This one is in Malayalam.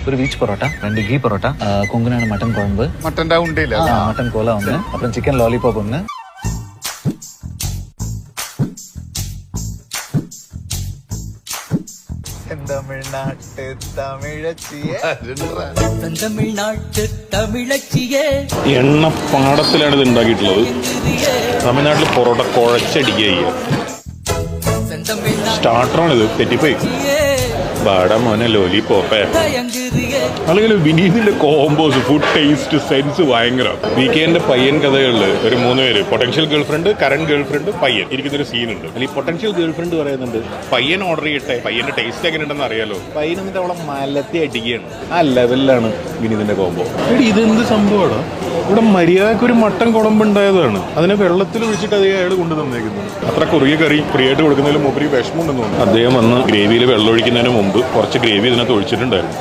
ஒரு வீச் பரோட்டா, 2 கீ பரோட்டா, கொங்குனான மட்டன் குழம்பு, மட்டன் உண்டில மட்டன் கோலா ஒன்று, அப்புறம் சிக்கன் லாலிபாப் ஒன்று. தமிழ்நாட்டு தமிழச்சியே തമിഴ്നാട്ട് തമിഴച്ചിയെ എണ്ണപ്പാടത്തിലാണ് ഇത് ഉണ്ടാക്കിയിട്ടുള്ളത്. തമിഴ്നാട്ടിൽ പൊറോട്ട കുഴച്ചടിക്കുക. സ്റ്റാർട്ടറാണിത്. തെറ്റിപ്പോയി. ബാട മോനെ ലോലിപോപ്പേ. അല്ലെങ്കിൽ വിനീതിന്റെ കോമ്പോസ്, ഫുഡ് ടേസ്റ്റ് സെൻസ് ഭയങ്കര. വികെന്റെ പയ്യൻ കഥകളിൽ ഒരു 3 പേര്, പൊട്ടൻഷ്യൽ ഗേൾഫ്രണ്ട്, കറന്റ് ഗേൾഫ്രണ്ട്, പയ്യൻ ഇരിക്കുന്നൊരു സീനുണ്ട്. അതിൽ ഈ പൊട്ടൻഷ്യൽ ഗേൾഫ്രണ്ട് പറയുന്നുണ്ട്, പയ്യൻ ഓർഡർ ചെയ്യട്ടെ, പയ്യന്റെ ടേസ്റ്റ് എങ്ങനെ ഉണ്ടെന്ന് അറിയാലോ. പയ്യൻ എന്നിട്ട് അവളെ മലത്തി അടിക്കുകയാണ്. ആ ലെവലിലാണ് വിനീതിന്റെ കോമ്പോ. ഇതെന്ത് സംഭവമാണ്? ഇവിടെ മര്യാദക്ക് ഒരു മട്ടൻ കുഴമ്പ് ഉണ്ടായതാണ്. അതിനെ വെള്ളത്തിൽ ഒഴിച്ചിട്ട് അതേ അയാൾ കൊണ്ടു തന്നേക്കുന്നത്. അത്ര കുറിയ കറി ഫ്രീ ആയിട്ട് കൊടുക്കുന്നതിൽ മൂപ്പര് വിഷമമുണ്ടെന്ന് തോന്നുന്നു. അദ്ദേഹം വന്ന് ഗ്രേവിയിൽ വെള്ളം ഒഴിക്കുന്നതിന് മുമ്പ് കുറച്ച് ഗ്രേവി ഇതിനകത്ത് ഒഴിച്ചിട്ടുണ്ടായിരുന്നു.